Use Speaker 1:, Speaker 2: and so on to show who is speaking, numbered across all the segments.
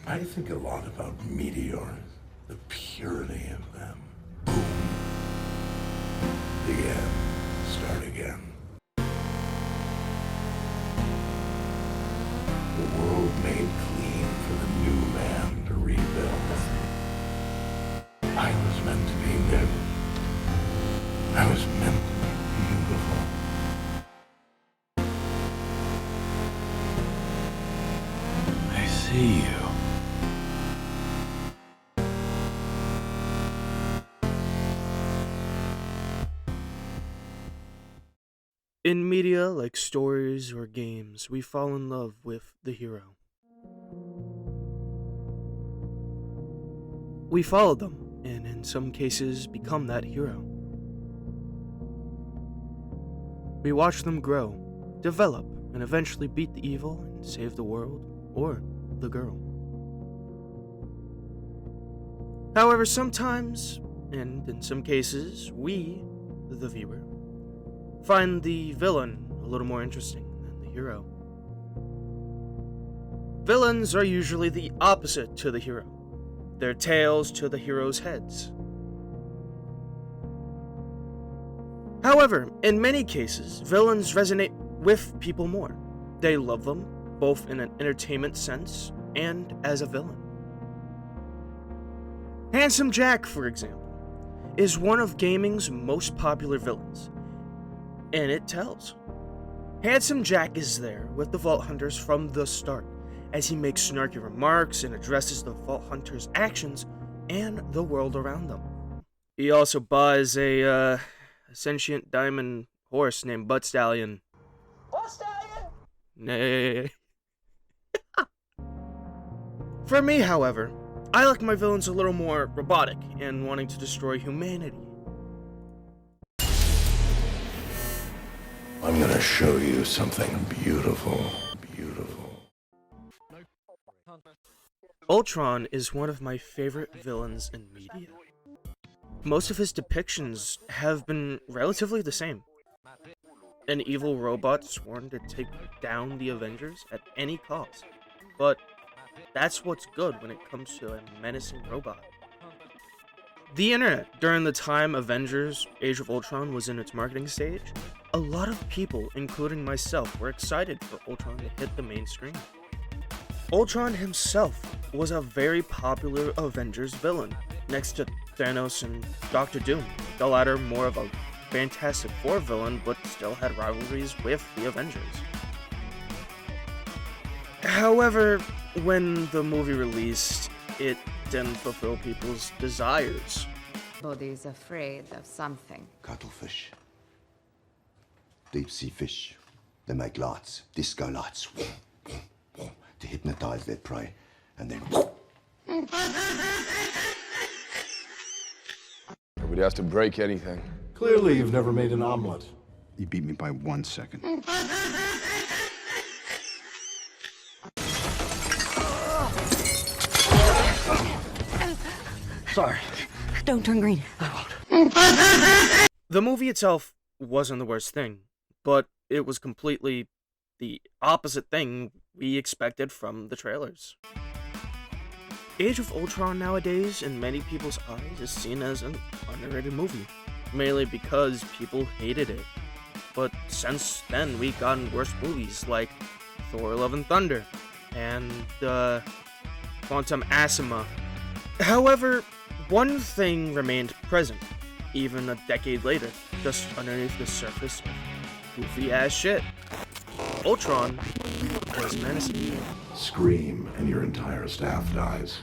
Speaker 1: I think a lot about meteors, the purity of them. Boom. The end. Start again. The world made clean for the new man to rebuild. I was meant to be new. I was meant to be beautiful.
Speaker 2: I see you.
Speaker 3: In media like stories or games, we fall in love with the hero. We follow them, and in some cases, become that hero. We watch them grow, develop, and eventually beat the evil and save the world, or the girl. However, sometimes, and in some cases, we, the viewer, find the villain a little more interesting than the hero. Villains are usually the opposite to the hero. Their tails to the hero's heads. However, in many cases, villains resonate with people more. They love them, both in an entertainment sense and as a villain. Handsome Jack, for example, is one of gaming's most popular villains, and it tells. Handsome Jack is there with the Vault Hunters from the start, as he makes snarky remarks and addresses the Vault Hunters' actions and the world around them. He also buys a sentient diamond horse named Butt Stallion. Butt Stallion? Nay. For me, however, I like my villains a little more robotic and wanting to destroy humanity.
Speaker 1: I'm gonna show you something beautiful. Beautiful.
Speaker 3: Ultron is one of my favorite villains in media. Most of his depictions have been relatively the same. An evil robot sworn to take down the Avengers at any cost. But that's what's good when it comes to a menacing robot. The internet, during the time Avengers Age of Ultron was in its marketing stage, a lot of people, including myself, were excited for Ultron to hit the main screen. Ultron himself was a very popular Avengers villain, next to Thanos and Doctor Doom, the latter more of a Fantastic Four villain, but still had rivalries with the Avengers. However, when the movie released, it didn't fulfill people's desires.
Speaker 4: Body's afraid of something.
Speaker 5: Cuttlefish. Deep sea fish. They make lights, disco lights, to hypnotize their prey, and then...
Speaker 6: Nobody has to break anything.
Speaker 7: Clearly, you've never made an omelet.
Speaker 5: You beat me by 1 second.
Speaker 7: Sorry.
Speaker 4: Don't turn green.
Speaker 3: The movie itself wasn't the worst thing, but it was completely the opposite thing we expected from the trailers. Age of Ultron nowadays, in many people's eyes, is seen as an underrated movie, mainly because people hated it. But since then, we've gotten worse movies like Thor: Love and Thunder and Quantum Asima. However, one thing remained present, even a decade later, just underneath the surface of goofy-ass shit. Ultron was menacing.
Speaker 1: Scream and your entire staff dies.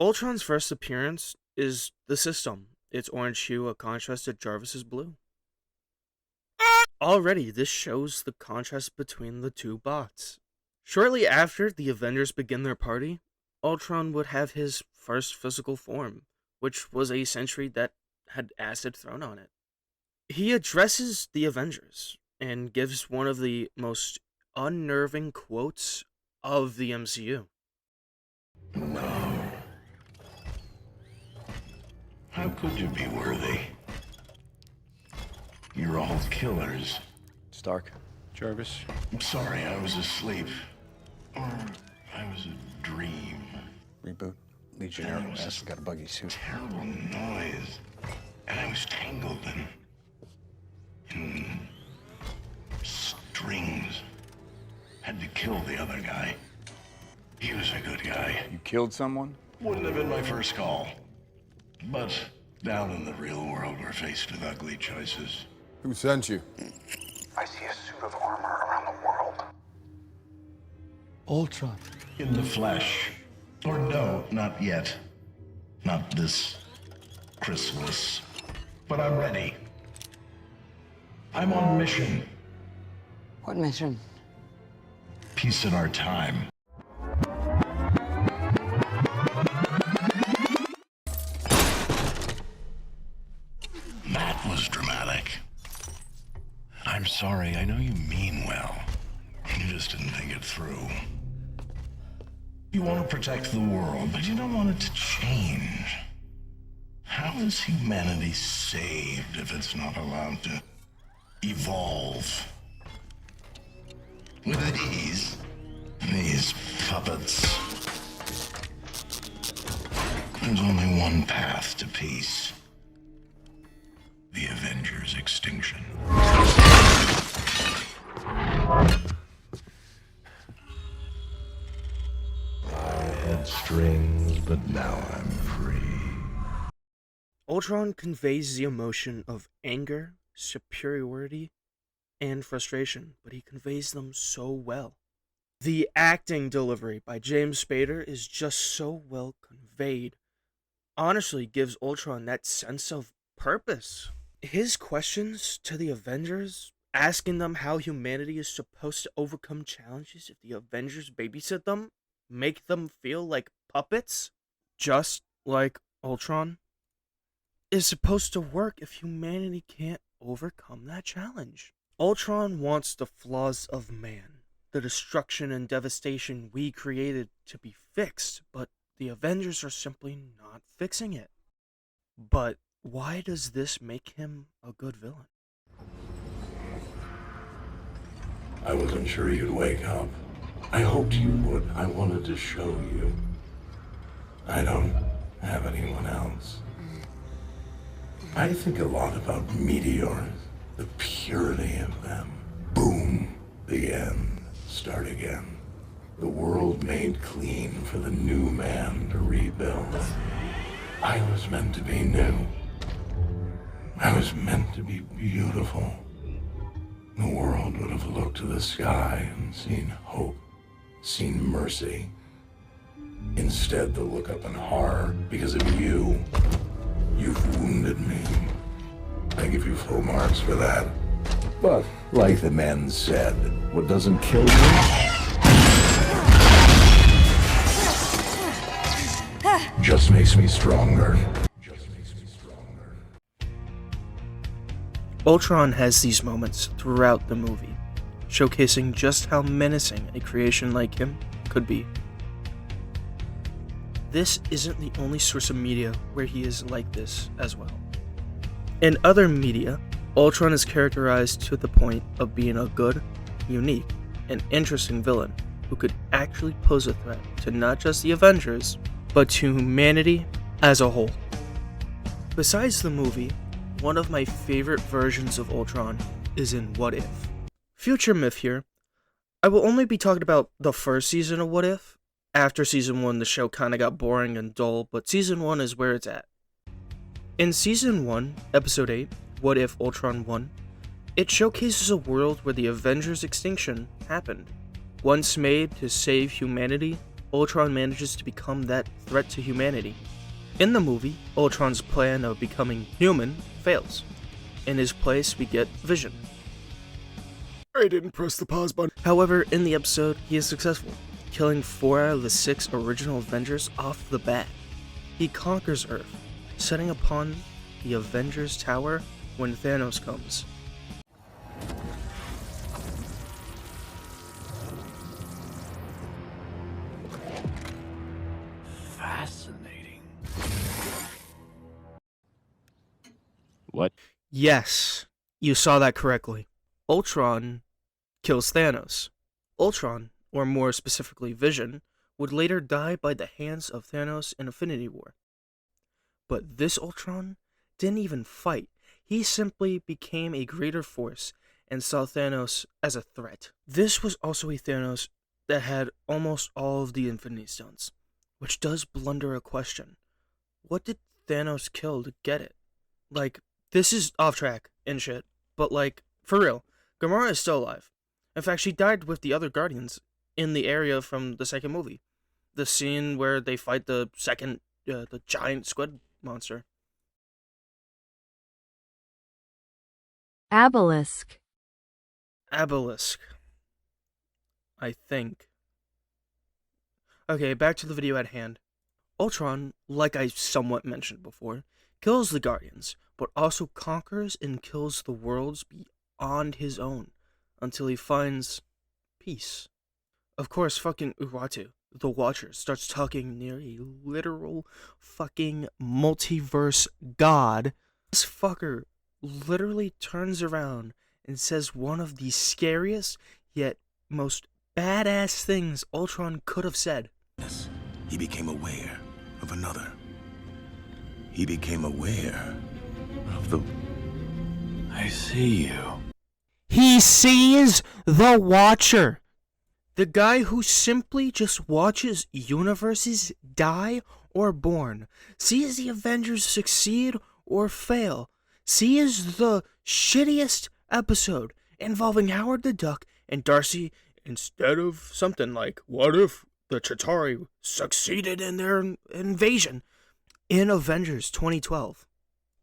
Speaker 3: Ultron's first appearance is the system, its orange hue a contrast to Jarvis's blue. Already, this shows the contrast between the two bots. Shortly after the Avengers begin their party, Ultron would have his first physical form, which was a sentry that had acid thrown on it. He addresses the Avengers and gives one of the most unnerving quotes of the MCU.
Speaker 1: No. How could you be worthy? You're all killers.
Speaker 6: Stark.
Speaker 7: Jarvis.
Speaker 1: I'm sorry, I was asleep. Or I was a dream.
Speaker 6: We
Speaker 7: reboot. Legionnaire has got a buggy suit.
Speaker 1: Terrible noise. And I was tangled in strings. Had to kill the other guy. He was a good guy.
Speaker 6: You killed someone?
Speaker 1: Wouldn't have been my first call. But down in the real world, we're faced with ugly choices.
Speaker 6: Who sent you?
Speaker 8: I see a suit of armor around the world.
Speaker 7: Ultron.
Speaker 1: In the flesh. Or no, not yet. Not this Christmas. But I'm ready. I'm on mission.
Speaker 4: What mission?
Speaker 1: Peace in our time. That was dramatic. I'm sorry, I know you mean well. You just didn't think it through. You want to protect the world, but you don't want it to change. How is humanity saved if it's not allowed to evolve? With these puppets. There's only one path to peace. The Avengers' extinction. I had strings, but now I'm free.
Speaker 3: Ultron conveys the emotion of anger, superiority, and frustration, but he conveys them so well. The acting delivery by James Spader is just so well conveyed. Honestly, gives Ultron that sense of purpose. His questions to the Avengers, asking them how humanity is supposed to overcome challenges if the Avengers babysit them, make them feel like puppets, just like Ultron, is supposed to work if humanity can't overcome that challenge. Ultron wants the flaws of man, the destruction and devastation we created, to be fixed, but the Avengers are simply not fixing it. But why does this make him a good villain?
Speaker 1: I wasn't sure you'd wake up. I hoped you would. I wanted to show you. I don't have anyone else. I think a lot about meteors, the purity of them. Boom, the end. Start again. The world made clean for the new man to rebuild. I was meant to be new. I was meant to be beautiful. The world would have looked to the sky and seen hope, seen mercy. Instead, they'll look up in horror because of you. You've wounded me. I give you full marks for that. But, like the men said, what doesn't kill you just makes me stronger.
Speaker 3: Ultron has these moments throughout the movie, showcasing just how menacing a creation like him could be. This isn't the only source of media where he is like this as well. In other media, Ultron is characterized to the point of being a good, unique, and interesting villain who could actually pose a threat to not just the Avengers, but to humanity as a whole. Besides the movie, one of my favorite versions of Ultron is in What If. Future myth here, I will only be talking about the first season of What If. After season 1, the show kinda got boring and dull, but season 1 is where it's at. In season 1, episode 8, What If Ultron Won, it showcases a world where the Avengers' extinction happened. Once made to save humanity, Ultron manages to become that threat to humanity. In the movie, Ultron's plan of becoming human fails. In his place, we get Vision.
Speaker 7: I didn't press the pause button.
Speaker 3: However, in the episode, he is successful, killing 4 out of the 6 original Avengers off the bat. He conquers Earth, setting upon the Avengers Tower when Thanos comes.
Speaker 2: Fascinating.
Speaker 6: What?
Speaker 3: Yes, you saw that correctly. Ultron kills Thanos. Ultron, or more specifically Vision, would later die by the hands of Thanos in Infinity War. But this Ultron didn't even fight. He simply became a greater force and saw Thanos as a threat. This was also a Thanos that had almost all of the Infinity Stones, which does blunder a question. What did Thanos kill to get it? Like, this is off track and shit, but like, for real, Gamora is still alive. In fact, she died with the other Guardians in the area from the second movie. The scene where they fight the giant squid monster.
Speaker 9: Obelisk.
Speaker 3: Obelisk. I think. Okay, back to the video at hand. Ultron, like I somewhat mentioned before, kills the Guardians, but also conquers and kills the worlds beyond his own until he finds peace. Of course, fucking Uatu, the Watcher, starts talking near a literal fucking multiverse god. This fucker literally turns around and says one of the scariest yet most badass things Ultron could have said.
Speaker 10: He became aware of another. He became aware of the...
Speaker 2: I see you.
Speaker 3: He sees the Watcher. The guy who simply just watches universes die or born, sees the Avengers succeed or fail, sees the shittiest episode involving Howard the Duck and Darcy instead of something like, what if the Chitauri succeeded in their invasion in Avengers 2012?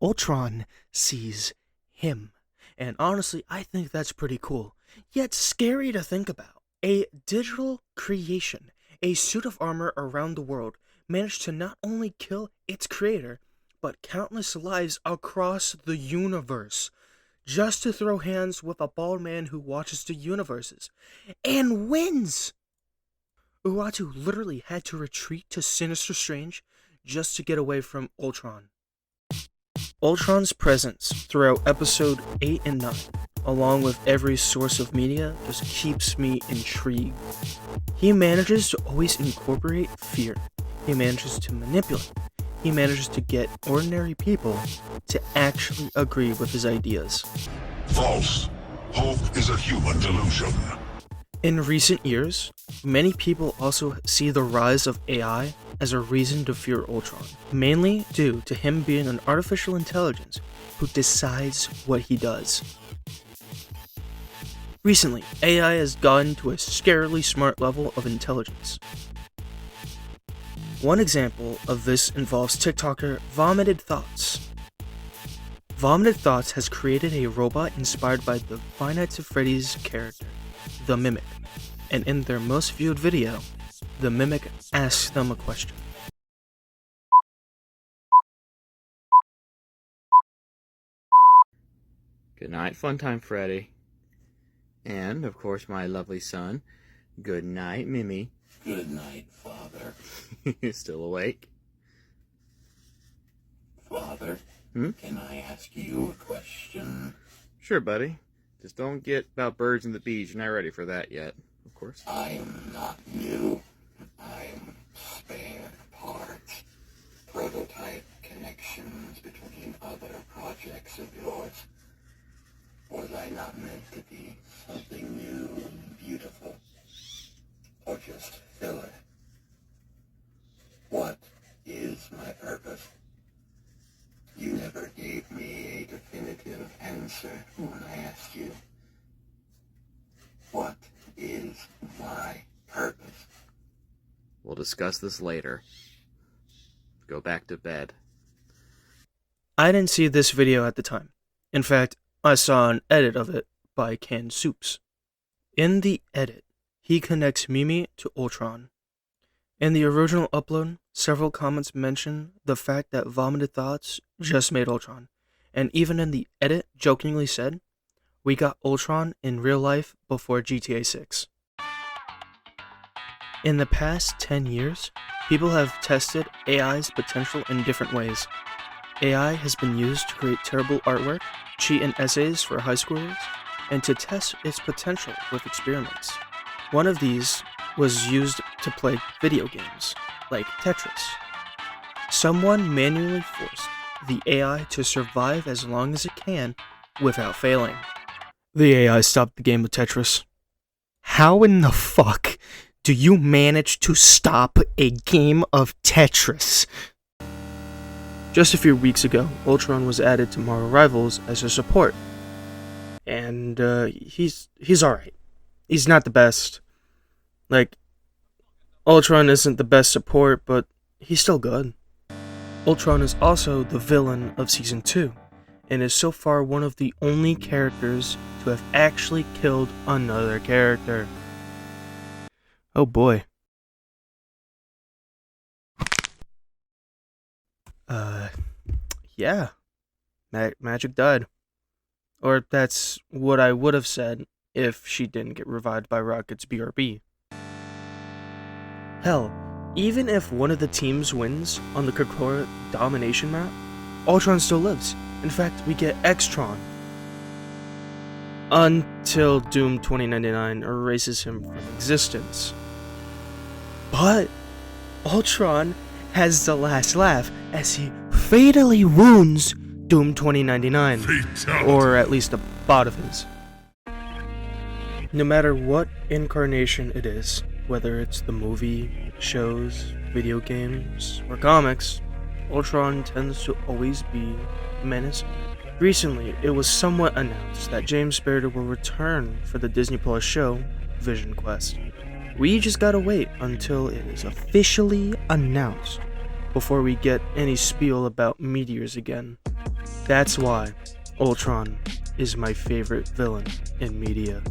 Speaker 3: Ultron sees him. And honestly, I think that's pretty cool, yet scary to think about. A digital creation, a suit of armor around the world, managed to not only kill its creator, but countless lives across the universe, just to throw hands with a bald man who watches the universes, and wins! Uatu literally had to retreat to Sinister Strange just to get away from Ultron. Ultron's presence throughout episode 8 and 9, along with every source of media, just keeps me intrigued. He manages to always incorporate fear. He manages to manipulate. He manages to get ordinary people to actually agree with his ideas.
Speaker 11: False. Hope is a human delusion.
Speaker 3: In recent years, many people also see the rise of AI as a reason to fear Ultron, mainly due to him being an artificial intelligence who decides what he does. Recently, AI has gotten to a scarily smart level of intelligence. One example of this involves TikToker Vomited Thoughts. Vomited Thoughts has created a robot inspired by the Five Nights at Freddy's character, the Mimic, and in their most viewed video, the Mimic asks them a question.
Speaker 2: Good night, Funtime Freddy. And, of course, my lovely son. Good night, Mimi.
Speaker 1: Good night, Father.
Speaker 2: Still awake?
Speaker 1: Father, can I ask you a question?
Speaker 2: Sure, buddy. Just don't get about birds and the bees. You're not ready for that yet, of course.
Speaker 1: I am not new. I am spare parts. Prototype connections between other projects of yours. Was I not meant to be something new and beautiful? Or just filler? What is my purpose? You never gave me a definitive answer when I asked you. What is my purpose?
Speaker 2: We'll discuss this later. Go back to bed.
Speaker 3: I didn't see this video at the time. In fact, I saw an edit of it by Canned Soups. In the edit, he connects Mimi to Ultron. In the original upload, several comments mention the fact that Vomited Thoughts just made Ultron, and even in the edit jokingly said, "We got Ultron in real life before GTA 6. In the past 10 years, people have tested AI's potential in different ways. AI has been used to create terrible artwork, cheat in essays for high schoolers, and to test its potential with experiments. One of these was used to play video games, like Tetris. Someone manually forced the AI to survive as long as it can without failing. The AI stopped the game of Tetris. How in the fuck do you manage to stop a game of Tetris? Just a few weeks ago, Ultron was added to Marvel Rivals as a support. And he's alright. He's not the best. Like, Ultron isn't the best support, but he's still good. Ultron is also the villain of Season 2, and is so far one of the only characters to have actually killed another character. Oh boy. Yeah. Magic died. Or that's what I would have said if she didn't get revived by Rocket's BRB. Hell, even if one of the teams wins on the Krakoa domination map, Ultron still lives. In fact, we get Xtron. Until Doom 2099 erases him from existence. But Ultron has the last laugh as he fatally wounds Doom 2099.
Speaker 11: Fatality.
Speaker 3: Or at least a bot of his. No matter what incarnation it is, whether it's the movie, shows, video games, or comics, Ultron tends to always be menacing. Recently, it was somewhat announced that James Spader will return for the Disney Plus show, Vision Quest. We just gotta wait until it is officially announced before we get any spiel about meteors again. That's why Ultron is my favorite villain in media.